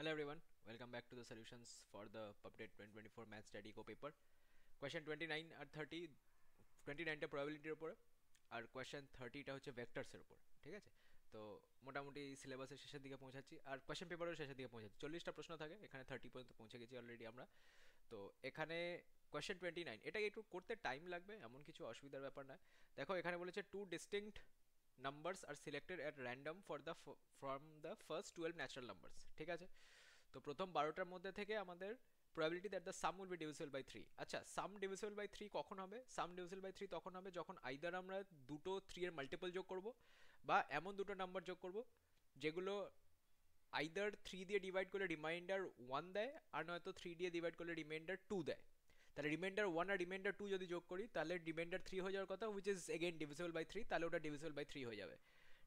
Hello everyone, welcome back to the solutions for the PubDate 2024 Math Study Co paper. Question 29 আর 30, 29টা প্রবাবিলিটির উপরে আর question 30টা হচ্ছে ভেক্টরসের উপর। ঠিক আছে, তো মোটামুটি সিলেবাসের শেষের দিকে পৌঁছাচ্ছি আর কোয়েশ্চেন পেপারের শেষের দিকে পৌঁছাচ্ছি। 40টা প্রশ্ন থাকে, এখানে 30 পর্যন্ত পৌঁছে গেছি অলরেডি আমরা। তো এখানে কোয়েশ্চেন 29, এটা একটু করতে টাইম লাগবে, এমন কিছু অসুবিধার ব্যাপার না। দেখো এখানে বলেছে two distinct numbers are selected at random for the from the first 12 natural numbers. ঠিক আছে, তো প্রথম 12টার মধ্যে থেকে আমাদের probability that the sum will be divisible by 3। আচ্ছা, sum divisible by 3 কখন হবে? sum divisible by 3 তখন হবে যখন আইদার আমরা দুটো 3 এর মাল্টিপল যোগ করব বা এমন দুটো নাম্বার যোগ করব যেগুলো আইদার 3 দিয়ে ডিভাইড করলে রিমাইন্ডার 1 দেয় আর নয়তো 3 দিয়ে ডিভাইড করলে রিমাইন্ডার 2 দেয়। তাহলে রিমাইন্ডার 1 আর রিমাইন্ডার 2 যদি যোগ করি তাহলে রিমাইন্ডার 3 হয়ে যাওয়ার কথা, which is again divisible by 3, তাহলে ওটা ডিভিজিবল বাই 3 হয়ে যাবে।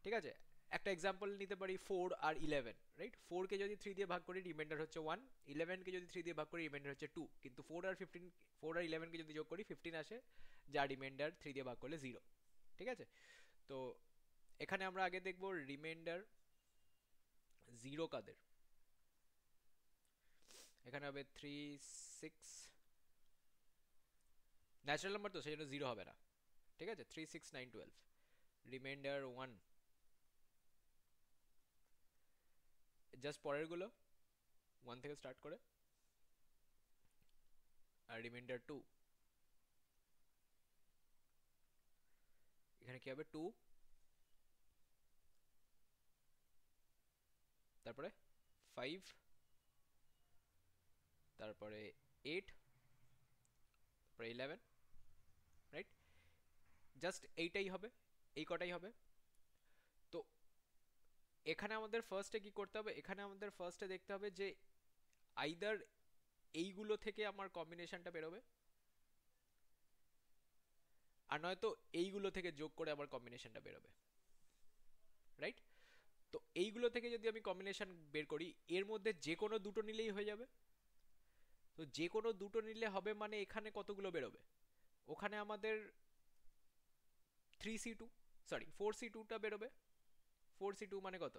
ঠিক আছে, একটা এক্সাম্পল নিতে পারি 4 আর 11, রাইট? 4 কে যদি 3 দিয়ে ভাগ করি রিমাইন্ডার হচ্ছে 1, 11 কে যদি 3 দিয়ে ভাগ করি রিমাইন্ডার হচ্ছে 2, কিন্তু 4 আর 15, 4 আর 11 কে যদি যোগ করি 15 আসে, যা রিমাইন্ডার 3 দিয়ে ভাগ করলে 0। ঠিক আছে, তো এখানে আমরা আগে দেখব রিমাইন্ডার 0 কাদের। এখানে হবে 3, 6, ন্যাচারাল নাম্বার তো সেই জন্য 0 হবে না। ঠিক আছে, 3, 6, 9, 12, রিমাইন্ডার 1, জাস্ট পরের গুলো 1 থেকে স্টার্ট করে, আর রিমাইন্ডার 2, এখানে কি হবে 2, তারপরে 5, তারপরে 8, তারপরে 11, রাইট? জাস্ট এইটাই হবে, এই কটাই হবে। তো এখানে আমাদের ফার্স্টে কি করতে হবে? এখানে আমাদের ফার্স্টে দেখতে হবে যে আইদার এইগুলো থেকে আমার কম্বিনেশনটা বেরোবে আর নয়তো এইগুলো থেকে যোগ করে আবার কম্বিনেশনটা বেরোবে, রাইট? তো এইগুলো থেকে যদি আমি কম্বিনেশন বের করি, এর মধ্যে যে কোনো দুটো নিলেই হয়ে যাবে। তো যে কোনো দুটো নিলে হবে মানে এখানে কতগুলো বেরোবে? ওখানে আমাদের 3c2, সরি 4c2টা বেরোবে। 4c2 মানে কত?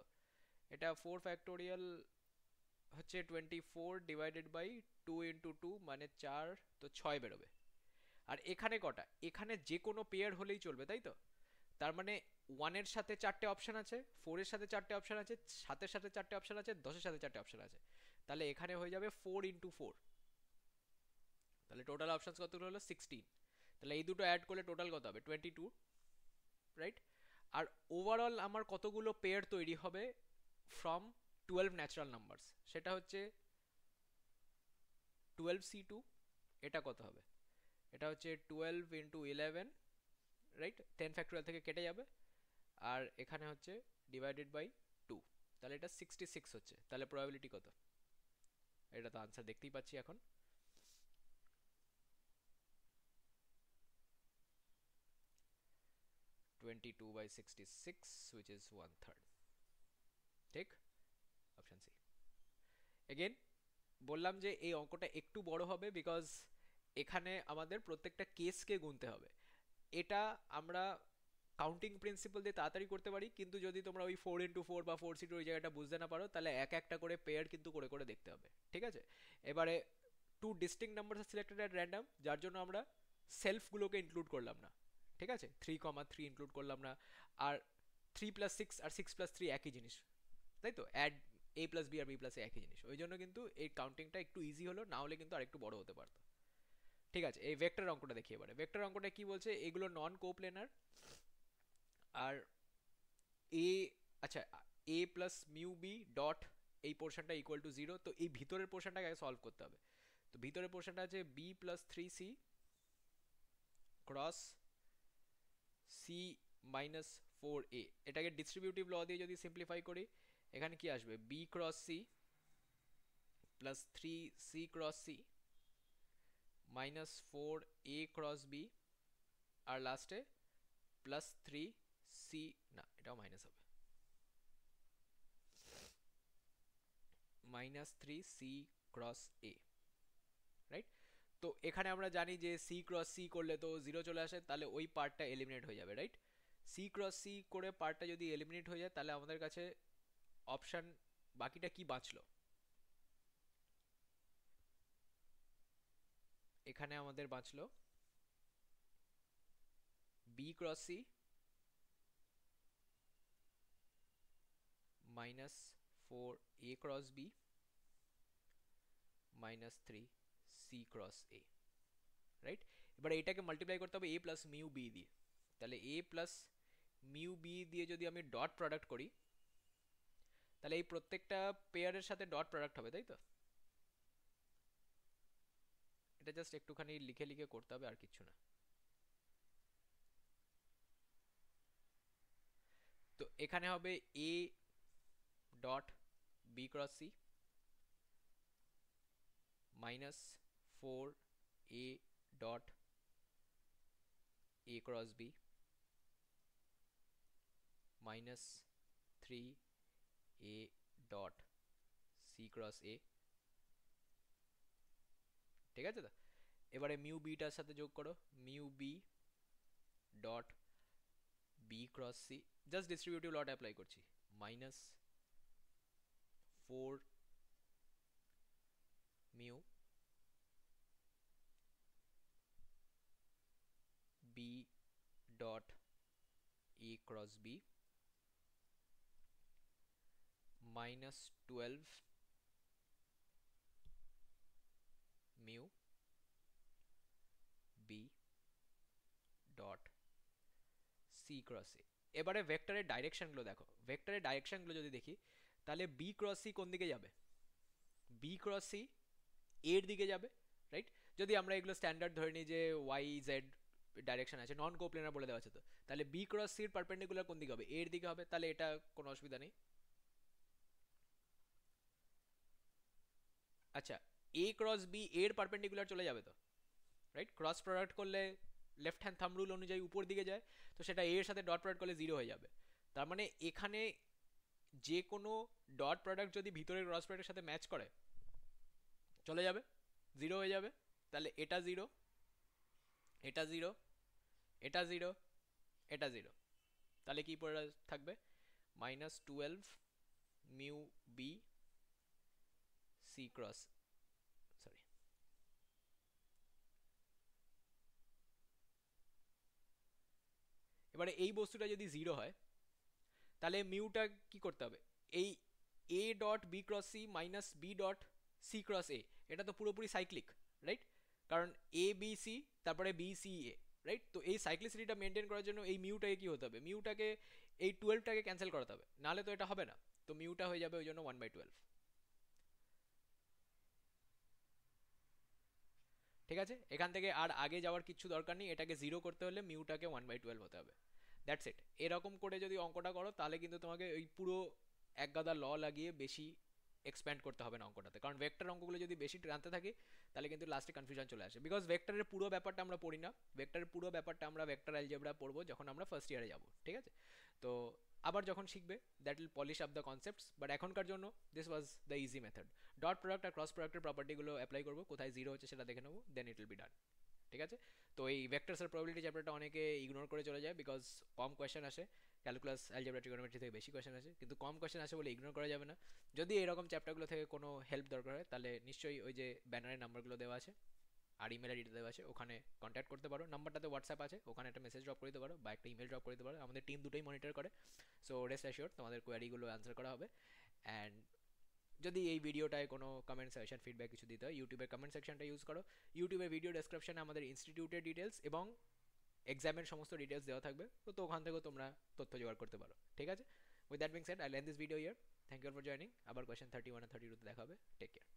এটা 4 ফ্যাক্টোরিয়াল হচ্ছে 24 ডিভাইডেড বাই 2 ইন্টু 2 মানে 4, তো 6 বেরোবে। আর এখানে কটা? এখানে যে কোনো পেয়ার হলেই চলবে, তাই তো? তার মানে 1 এর সাথে 4টে অপশন আছে, 4 এর সাথে 4টে অপশন আছে, 7 এর সাথে 4টে অপশন আছে, 10 এর সাথে 4টে অপশন আছে। তাহলে এখানে হয়ে যাবে 4 ইন্টু 4, তাহলে টোটাল অপশনস কতগুলো হলো? 16। তাহলে এই দুটো অ্যাড করলে টোটাল কত হবে? 22, রাইট? আর ওভারঅল আমার কতগুলো পেয়ার তৈরি হবে ফ্রম 12 ন্যাচারাল নাম্বারস? সেটা হচ্ছে 12c2। এটা কত হবে? এটা হচ্ছে 12 ইন্টু 11, রাইট? 10 ফ্যাক্টোরিয়াল থেকে কেটে যাবে, আর এখানে হচ্ছে ডিভাইডেড বাই 2, তাহলে এটা 66 হচ্ছে। তাহলে প্রবাবিলিটি কত? এটা তো আনসার দেখতেই পাচ্ছি এখন। 22/66, which is 1/3। ঠিক, অপশন সি। এগেন বললাম যে এই অঙ্কটা একটু বড় হবে বিকজ এখানে আমাদের প্রত্যেকটা কেসকে গুনতে হবে। এটা আমরা কাউন্টিং প্রিন্সিপাল দিয়ে তাড়াতাড়ি করতে পারি, কিন্তু যদি তোমরা ওই 4 ইন্টু 4 বা 4c2 ওই জায়গাটা বুঝতে না পারো তাহলে এক একটা করে পেয়ার কিন্তু করে করে দেখতে হবে। ঠিক আছে, এবারে two distinct number selected at random, যার জন্য আমরা সেলফগুলোকে ইনক্লুড করলাম না। ঠিক আছে, 3,3 ইনক্লুড করলাম না। আর 3+6 আর 6+3 একই জিনিস, তাই তো? অ্যাড a প্লাস বি আর বি প্লাস এ একই জিনিস, ওই জন্য কিন্তু এই কাউন্টিংটা একটু ইজি হলো, না হলে কিন্তু আরেকটু বড় হতে পারতো। ঠিক আছে, এই ভেক্টর অঙ্কটা দেখি এবারে। ভেক্টর অঙ্কটা কি বলছে? এগুলো নন কোপ্লেনার আর এ, আচ্ছা, এ প্লাস মিউ বি ডট এই পোর্শনটা ইকুয়াল টু 0। তো এই ভিতরের পোর্শনটাকে আগে সলভ করতে হবে। তো ভিতরের পোর্শনটা আছে b plus 3c cross C minus 4a। এটাকে ডিস্ট্রিবিউটিভ ল দিয়ে যদি সিম্পলিফাই করি, এখানে কি আসবে? B cross C plus 3c cross C minus 4a cross B, আর লাস্টে প্লাস 3c, না এটাও মাইনাস হবে, minus 3c cross A, right? তো এখানে আমরা জানি যে সি ক্রস সি করলে তো 0 চলে আসে, তাহলে ওই পার্টটা এলিমিনেট হয়ে যাবে, রাইট? সি ক্রস সি করে পার্টটা যদি এলিমিনেট হয়ে যায় তাহলে আমাদের কাছে অপশান বাকিটা কি বাঁচলো? এখানে আমাদের বাঁচলো B cross C minus 4a cross B minus 3c cross A, right? এবার এটাকে মাল্টিপ্লাই করতে হবে a প্লাস মিউ বি দিয়ে। তাহলে a প্লাস মিউ বি দিয়ে যদি আমি ডট প্রোডাক্ট করি, তাহলে এই প্রত্যেকটা পেয়ারের সাথে ডট প্রোডাক্ট হবে, তাই তো? এটা জাস্ট একটুখানি লিখে লিখে করতে হবে, আর কিছু না। তো এখানে হবে a dot B cross C minus 4a dot a cross B minus 3a dot c cross a, ঠিক আছে? তো এবারে মিউ বিটার সাথে যোগ করো, mu B dot B cross C, just distributive law apply করছি, minus 4 mu B dot A cross B minus 12 mu B dot C cross A. এবারে ভেক্টরের ডাইরেকশনগুলো দেখো, ভেক্টরের ডাইরেকশনগুলো যদি দেখি, তাহলে বি ক্রস সি কোন দিকে যাবে? বি ক্রস সি এর দিকে যাবে, রাইট? যদি আমরা এগুলো স্ট্যান্ডার্ড ধরে নিই যে ওয়াই জেড ডাইরেকশন আছে, নন কোপ্লেনার বলে দেওয়া আছে, তো তাহলে বি ক্রস সির পারপেন্ডিকুলার কোন দিকে হবে? এর দিকে হবে, তাহলে এটা কোনো অসুবিধা নেই। আচ্ছা, এ ক্রস বি এর পারপেন্ডিকুলার চলে যাবে তো, রাইট? ক্রস প্রোডাক্ট করলে লেফট হ্যান্ড থাম্ব রুল অনুযায়ী উপর দিকে যায়, তো সেটা এর সাথে ডট প্রোডাক্ট করলে জিরো হয়ে যাবে। তার মানে এখানে যে কোনো ডট প্রোডাক্ট যদি ভিতরের ক্রস প্রোডাক্টের সাথে ম্যাচ করে, চলে যাবে, জিরো হয়ে যাবে। তাহলে এটা জিরো, এটা জিরো, এটা জিরো, এটা জিরো, তাহলে কি পড়ে থাকবে? Minus 12 mu B C cross, sorry, এবারে এই বস্তুটা যদি জিরো হয়, তাহলে মিউটা কি করতে হবে? এই A dot B cross C minus B dot C cross A, এটা তো পুরোপুরি সাইক্লিক, রাইট? কারণ এ বি সি তারপরে বি সি এ, রাইট? তো এই সাইক্লিসিটিটা মেনটেন করার জন্য এই মিউটাকে কি হতে হবে? মিউটাকে এই 12টাকে ক্যান্সেল করাতে হবে, নাহলে তো এটা হবে না। তো মিউটা হয়ে যাবে ওই জন্য 1/12, ঠিক আছে? এখান থেকে আর আগে যাওয়ার কিছু দরকার নেই, এটাকে জিরো করতে হলে মিউটাকে 1/12 হতে হবে, দ্যাটস ইট। এরকম করে যদি অঙ্কটা করো, তাহলে কিন্তু তোমাকে ওই পুরো এক গাদা ল লাগিয়ে বেশি এক্সপ্যান্ড করতে হবে না অঙ্কটাতে, কারণ ভেক্টর অঙ্কগুলো যদি বেশি টানতে থাকি, তাহলে কিন্তু লাস্টে কনফিউশন চলে আসে। বিকজ ভেক্টরের পুরো ব্যাপারটা আমরা পড়ি না, ভেক্টরের পুরো ব্যাপারটা আমরা ভেক্টর অ্যালজেব্রা পড়বো যখন আমরা ফার্স্ট ইয়ারে যাব, ঠিক আছে? তো আবার যখন শিখবে, that will polish up the concepts, but এখনকার জন্য this was the easy method. Dot product আর ক্রস প্রোডাক্টের প্রপার্টিগুলো অ্যাপ্লাই করবো, কোথায় জিরো হচ্ছে সেটা দেখে নেবো, দেন ইট উইল বি ডান, ঠিক আছে? তো এই ভেক্টরসের প্রবাবিলিটি চ্যাপ্টারটা অনেকে ইগনোর করে চলে যায়, বিকজ কম কোয়েশ্চেন আসে, ক্যালকুলাস অ্যালজেব্রা ট্রিগোনোমেট্রি থেকে বেশি কোয়েশ্চেন আসে, কিন্তু কম কোয়েশ্চেন আসে বলে ইগনোর করা যাবে না। যদি এরকম চ্যাপ্টারগুলো থেকে কোনো হেল্প দরকার হয়, তাহলে নিশ্চয়ই ওই যে ব্যানারের নাম্বারগুলো দেওয়া আছে আর ইমেল আইডিটা দেওয়া আছে, ওখানে কন্ট্যাক্ট করতে পারো। নাম্বারটাতে হোয়াটসঅ্যাপ আছে, ওখানে একটা মেসেজ ড্রপ করে দিতে পারো বা একটা ইমেল ড্রপ করে দিতে পারো। আমাদের টিম দুটোই মনিটর করে, সো রেস্ট অ্যাশিওর তোমাদের কোয়ারিগুলো অ্যান্সার করা হবে। অ্যান্ড যদি এই ভিডিওটায় কোনো কমেন্ট সাজেশন ফিডব্যাক কিছু দিতে হয়, ইউটিউবের কমেন্ট সেকশনটা ইউজ করো। ইউটিউবের ভিডিও ডেসক্রিপশনে আমাদের ইনস্টিটিউটের ডিটেলস এবং এক্সামের সমস্ত ডিটেলস দেওয়া থাকবে, তো ওখান থেকেও তোমরা তথ্য জোগাড় করতে পারো, ঠিক আছে? With that being said, I end this video here. Thank you for joining. আবার কোয়েশ্চেন 31 আর 32 তে দেখা হবে। Take care.